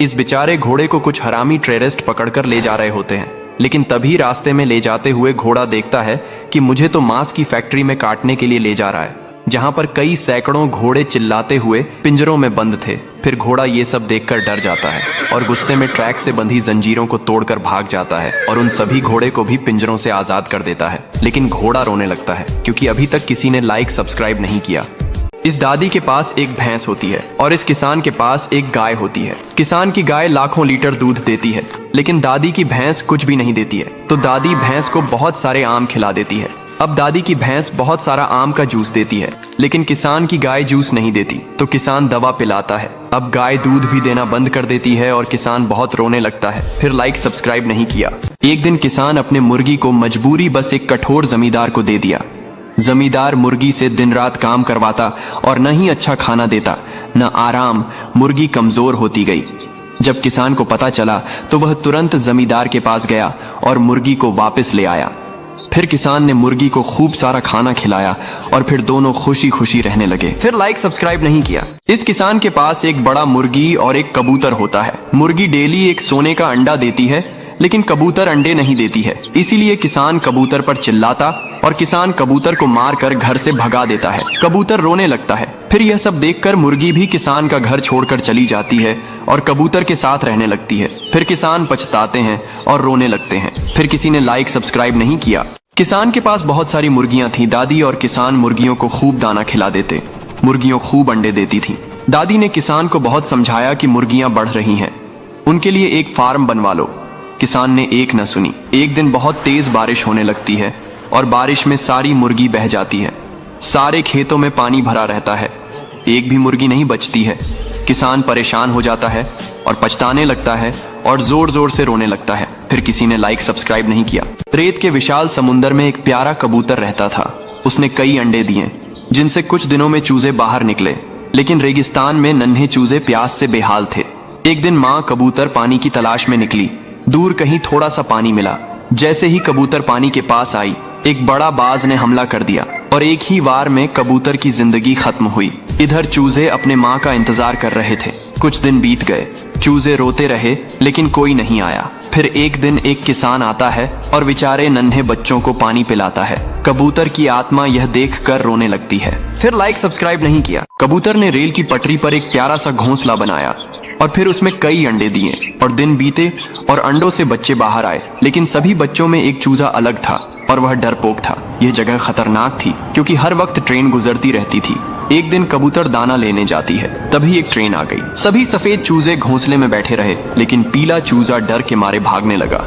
इस बेचारे घोड़े को कुछ हरामी टेररिस्ट पकड़कर ले जा रहे होते हैं, लेकिन तभी रास्ते में ले जाते हुए घोड़ा देखता है कि मुझे तो मांस की फैक्ट्री में काटने के लिए ले जा रहा है, जहां पर कई सैकड़ों घोड़े चिल्लाते हुए पिंजरों में बंद थे। फिर घोड़ा ये सब देखकर डर जाता है और गुस्से में ट्रैक से बंधी जंजीरों को तोड़कर भाग जाता है और उन सभी घोड़े को भी पिंजरों से आजाद कर देता है। लेकिन घोड़ा रोने लगता है क्योंकि अभी तक किसी ने लाइक सब्सक्राइब नहीं किया। इस दादी के पास एक भैंस होती है और इस किसान के पास एक गाय होती है। किसान की गाय लाखों लीटर दूध देती है, लेकिन दादी की भैंस कुछ भी नहीं देती है। तो दादी भैंस को बहुत सारे आम खिला देती है। अब दादी की भैंस बहुत सारा आम का जूस देती है, लेकिन किसान की गाय जूस नहीं देती। तो किसान दवा पिलाता है। अब गाय दूध भी देना बंद कर देती है और किसान बहुत रोने लगता है। फिर लाइक सब्सक्राइब नहीं किया। एक दिन किसान अपने मुर्गी को मजबूरी बस एक कठोर जमींदार को दे दिया। जमींदार मुर्गी से दिन रात काम करवाता और न ही अच्छा खाना देता, न आराम। मुर्गी कमजोर होती गई। जब किसान को पता चला तो वह तुरंत जमींदार के पास गया और मुर्गी को वापस ले आया। फिर किसान ने मुर्गी को खूब सारा खाना खिलाया और फिर दोनों खुशी खुशी रहने लगे। फिर लाइक सब्सक्राइब नहीं किया। इस किसान के पास एक बड़ा मुर्गी और एक कबूतर होता है। मुर्गी डेली एक सोने का अंडा देती है, लेकिन कबूतर अंडे नहीं देती है। इसीलिए किसान कबूतर पर चिल्लाता और किसान कबूतर को मारकर घर से भगा देता है। कबूतर रोने लगता है। फिर यह सब देखकर मुर्गी भी किसान का घर छोड़कर चली जाती है और कबूतर के साथ रहने लगती है। फिर किसान पछताते हैं और रोने लगते हैं। फिर किसी ने लाइक सब्सक्राइब नहीं किया। किसान के पास बहुत सारी मुर्गियां थी। दादी और किसान मुर्गियों को खूब दाना खिला देते। मुर्गियों खूब अंडे देती थी। दादी ने किसान को बहुत समझाया कि मुर्गियां बढ़ रही हैं, उनके लिए एक फार्म बनवा लो। किसान ने एक न सुनी। एक दिन बहुत तेज बारिश होने लगती है और बारिश में सारी मुर्गी बह जाती है। सारे खेतों में पानी भरा रहता है, एक भी मुर्गी नहीं बचती है। किसान परेशान हो जाता है और पछताने लगता है और जोर जोर से रोने लगता है। फिर किसी ने लाइक सब्सक्राइब नहीं किया। रेत के विशाल समुंदर में एक प्यारा कबूतर रहता था। उसने कई अंडे दिए, जिनसे कुछ दिनों में चूजे बाहर निकले, लेकिन रेगिस्तान में नन्हे चूजे प्यास से बेहाल थे। एक दिन माँ कबूतर पानी की तलाश में निकली। दूर कहीं थोड़ा सा पानी मिला। जैसे ही कबूतर पानी के पास आई, एक बड़ा बाज ने हमला कर दिया और एक ही वार में कबूतर की जिंदगी खत्म हुई। इधर चूजे अपने माँ का इंतजार कर रहे थे। कुछ दिन बीत गए। चूजे रोते रहे, लेकिन कोई नहीं आया। फिर एक दिन एक किसान आता है और बेचारे नन्हे बच्चों को पानी पिलाता है। कबूतर की आत्मा यह देखकर रोने लगती है। फिर लाइक सब्सक्राइब नहीं किया। कबूतर ने रेल की पटरी पर एक प्यारा सा घोंसला बनाया और फिर उसमें कई अंडे दिए और दिन बीते और अंडों से बच्चे बाहर आए, लेकिन सभी बच्चों में एक चूजा अलग था और वह डरपोक था। यह जगह खतरनाक थी क्योंकि हर वक्त ट्रेन गुजरती रहती थी। एक दिन कबूतर दाना लेने जाती है, तभी एक ट्रेन आ गई। सभी सफेद चूजे घोंसले में बैठे रहे, लेकिन पीला चूजा डर के मारे भागने लगा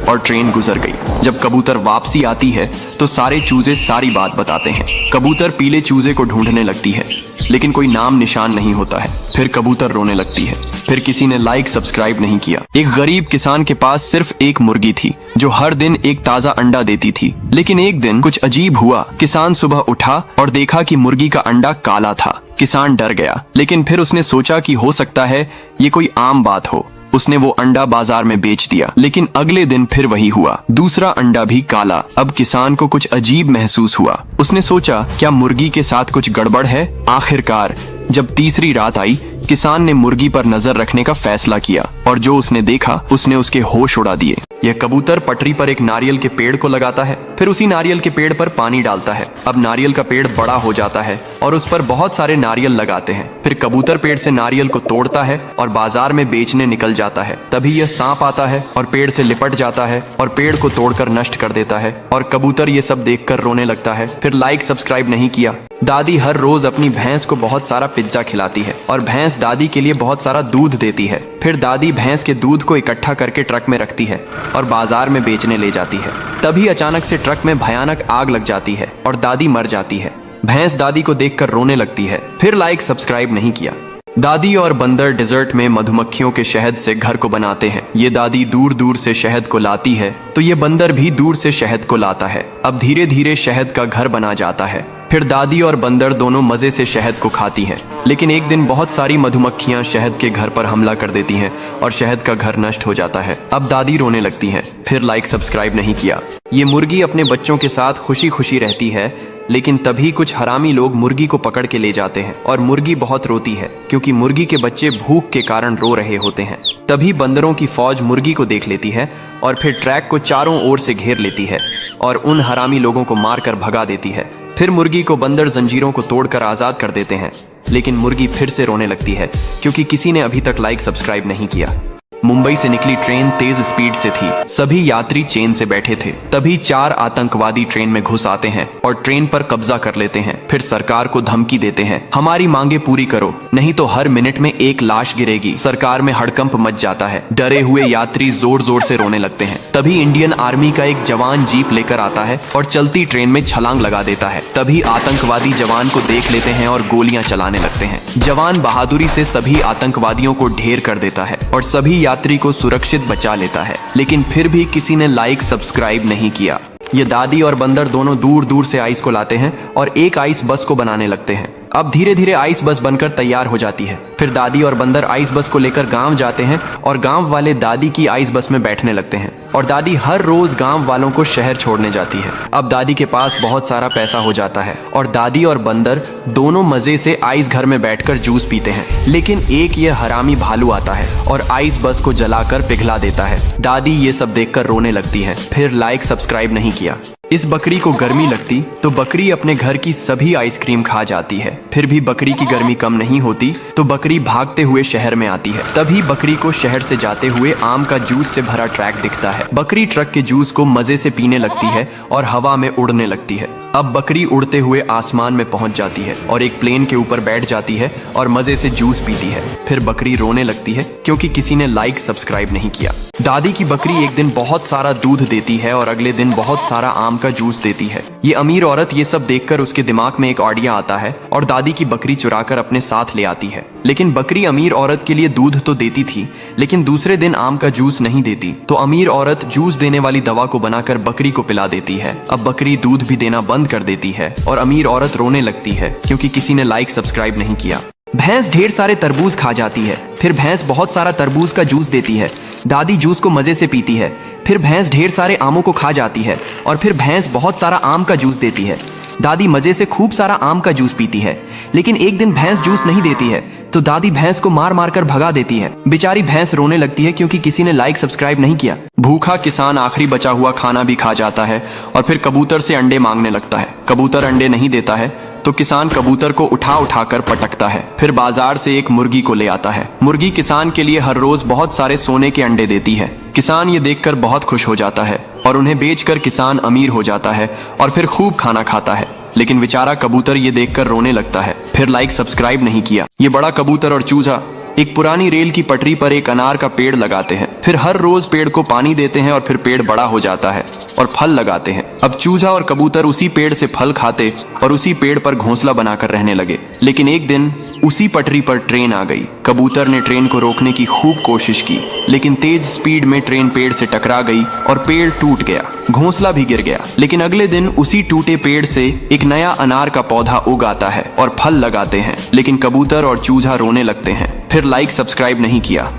और ट्रेन गुजर गई। जब कबूतर वापसी आती है तो सारे चूजे सारी बात बताते हैं। कबूतर पीले चूजे को ढूंढने लगती है, लेकिन कोई नाम निशान नहीं होता है। फिर कबूतर रोने लगती है। फिर किसी ने लाइक सब्सक्राइब नहीं किया। एक गरीब किसान के पास सिर्फ एक मुर्गी थी जो हर दिन एक ताजा अंडा देती थी। लेकिन एक दिन कुछ अजीब हुआ। किसान सुबह उठा और देखा कि मुर्गी का अंडा काला था। किसान डर गया, लेकिन फिर उसने सोचा कि हो सकता है ये कोई आम बात हो। उसने वो अंडा बाजार में बेच दिया। लेकिन अगले दिन फिर वही हुआ, दूसरा अंडा भी काला। अब किसान को कुछ अजीब महसूस हुआ। उसने सोचा क्या मुर्गी के साथ कुछ गड़बड़ है। आखिरकार जब तीसरी रात आई, किसान ने मुर्गी पर नजर रखने का फैसला किया और जो उसने देखा उसने उसके होश उड़ा दिए। यह कबूतर पटरी पर एक नारियल के पेड़ को लगाता है, फिर उसी नारियल के पेड़ पर पानी डालता है। अब नारियल का पेड़ बड़ा हो जाता है और उस पर बहुत सारे नारियल लगाते हैं। फिर कबूतर पेड़ से नारियल को तोड़ता है और बाजार में बेचने निकल जाता है। तभी यह सांप आता है और पेड़ से लिपट जाता है और पेड़ को तोड़कर नष्ट कर देता है और कबूतर ये सब देखकर रोने लगता है। फिर लाइक सब्सक्राइब नहीं किया। दादी हर रोज अपनी भैंस को बहुत सारा पिज्जा खिलाती है और भैंस दादी के लिए बहुत सारा दूध देती है। फिर दादी भैंस के दूध को इकट्ठा करके ट्रक में रखती है और बाजार में बेचने ले जाती है। तभी अचानक से ट्रक में भयानक आग लग जाती है और दादी मर जाती है। भैंस दादी को देखकर रोने लगती है। फिर लाइक सब्सक्राइब नहीं किया। दादी और बंदर डिजर्ट में मधुमक्खियों के शहद से घर को बनाते हैं। ये दादी दूर दूर से शहद को लाती है तो ये बंदर भी दूर से शहद को लाता है। अब धीरे धीरे शहद का घर बना जाता है। फिर दादी और बंदर दोनों मजे से शहद को खाती हैं। लेकिन एक दिन बहुत सारी मधुमक्खियां शहद के घर पर हमला कर देती हैं और शहद का घर नष्ट हो जाता है। अब दादी रोने लगती हैं। फिर लाइक सब्सक्राइब नहीं किया। ये मुर्गी अपने बच्चों के साथ खुशी खुशी रहती है, लेकिन तभी कुछ हरामी लोग मुर्गी को पकड़ के ले जाते हैं और मुर्गी बहुत रोती है क्योंकि मुर्गी के बच्चे भूख के कारण रो रहे होते हैं। तभी बंदरों की फौज मुर्गी को देख लेती है और फिर ट्रैक को चारों ओर से घेर लेती है और उन हरामी लोगों को मारकर भगा देती है। फिर मुर्गी को बंदर जंजीरों को तोड़कर आजाद कर देते हैं, लेकिन मुर्गी फिर से रोने लगती है क्योंकि किसी ने अभी तक लाइक सब्सक्राइब नहीं किया। मुंबई से निकली ट्रेन तेज स्पीड से थी। सभी यात्री चेन से बैठे थे। तभी 4 आतंकवादी ट्रेन में घुस आते हैं और ट्रेन पर कब्जा कर लेते हैं। फिर सरकार को धमकी देते हैं, हमारी मांगे पूरी करो, नहीं तो हर मिनट में एक लाश गिरेगी। सरकार में हड़कंप मच जाता है। डरे हुए यात्री जोर जोर से रोने लगते हैं। तभी इंडियन आर्मी का एक जवान जीप लेकर आता है और चलती ट्रेन में छलांग लगा देता है। तभी आतंकवादी जवान को देख लेते हैं और गोलियां चलाने लगते हैं। जवान बहादुरी से सभी आतंकवादियों को ढेर कर देता है और सभी यात्री को सुरक्षित बचा लेता है, लेकिन फिर भी किसी ने लाइक सब्सक्राइब नहीं किया। ये दादी और बंदर दोनों दूर दूर से आइस को लाते हैं और एक आइस बस को बनाने लगते हैं। अब धीरे धीरे आइस बस बनकर तैयार हो जाती है। फिर दादी और बंदर आइस बस को लेकर गांव जाते हैं और गांव वाले दादी की आइस बस में बैठने लगते हैं और दादी हर रोज गांव वालों को शहर छोड़ने जाती है। अब दादी के पास बहुत सारा पैसा हो जाता है और दादी और बंदर दोनों मजे से आइस घर में बैठकर जूस पीते हैं। लेकिन एक ये हरामी भालू आता है और आइस बस को जलाकर पिघला देता है। दादी ये सब देखकर रोने लगती है। फिर लाइक सब्सक्राइब नहीं किया। इस बकरी को गर्मी लगती तो बकरी अपने घर की सभी आइसक्रीम खा जाती है। फिर भी बकरी की गर्मी कम नहीं होती तो बकरी भागते हुए शहर में आती है। तभी बकरी को शहर से जाते हुए आम का जूस से भरा ट्रक दिखता है। बकरी ट्रक के जूस को मजे से पीने लगती है और हवा में उड़ने लगती है। अब बकरी उड़ते हुए आसमान में पहुंच जाती है और एक प्लेन के ऊपर बैठ जाती है और मजे से जूस पीती है। फिर बकरी रोने लगती है क्योंकि किसी ने लाइक सब्सक्राइब नहीं किया। दादी की बकरी एक दिन बहुत सारा दूध देती है और अगले दिन बहुत सारा आम का जूस देती है। ये अमीर औरत ये सब देखकर उसके दिमाग में एक आइडिया आता है और दादी की बकरी चुराकर अपने साथ ले आती है। लेकिन बकरी अमीर औरत के लिए दूध तो देती थी, लेकिन दूसरे दिन आम का जूस नहीं देती। तो अमीर औरत जूस देने वाली दवा को बनाकर बकरी को पिला देती है। अब बकरी दूध भी देना बंद कर देती है और अमीर औरत रोने लगती है क्योंकि किसी ने लाइक सब्सक्राइब नहीं किया। भैंस ढेर सारे तरबूज खा जाती है। फिर भैंस बहुत सारा तरबूज का जूस देती है। दादी जूस को मजे से पीती है। फिर भैंस ढेर सारे आमों को खा जाती है और फिर भैंस बहुत सारा आम का जूस देती है। दादी मजे से खूब सारा आम का जूस पीती है। लेकिन एक दिन भैंस जूस नहीं देती है तो दादी भैंस को मार मार कर भगा देती है। बेचारी भैंस रोने लगती है क्योंकि किसी ने लाइक सब्सक्राइब नहीं किया। भूखा किसान आखिरी बचा हुआ खाना भी खा जाता है और फिर कबूतर से अंडे मांगने लगता है। कबूतर अंडे नहीं देता है तो किसान कबूतर को उठा उठा कर पटकता है। फिर बाजार से एक मुर्गी को ले आता है। मुर्गी किसान के लिए हर रोज बहुत सारे सोने के अंडे देती है। किसान ये देखकर बहुत खुश हो जाता है और उन्हें बेचकर किसान अमीर हो जाता है और फिर खूब खाना खाता है। लेकिन बेचारा कबूतर ये देखकर रोने लगता है। फिर लाइक सब्सक्राइब नहीं किया। ये बड़ा कबूतर और चूजा एक पुरानी रेल की पटरी पर एक अनार का पेड़ लगाते हैं। फिर हर रोज पेड़ को पानी देते हैं और फिर पेड़ बड़ा हो जाता है और फल लगाते हैं। अब चूजा और कबूतर उसी पेड़ से फल खाते और उसी पेड़ पर घोंसला बनाकर रहने लगे। लेकिन एक दिन उसी पटरी पर ट्रेन आ गई। कबूतर ने ट्रेन को रोकने की खूब कोशिश की, लेकिन तेज स्पीड में ट्रेन पेड़ से टकरा गई और पेड़ टूट गया। घोंसला भी गिर गया। लेकिन अगले दिन उसी टूटे पेड़ से एक नया अनार का पौधा उग आता है और फल लगाते हैं। लेकिन कबूतर और चूजा रोने लगते हैं। फिर लाइक सब्सक्राइब नहीं किया।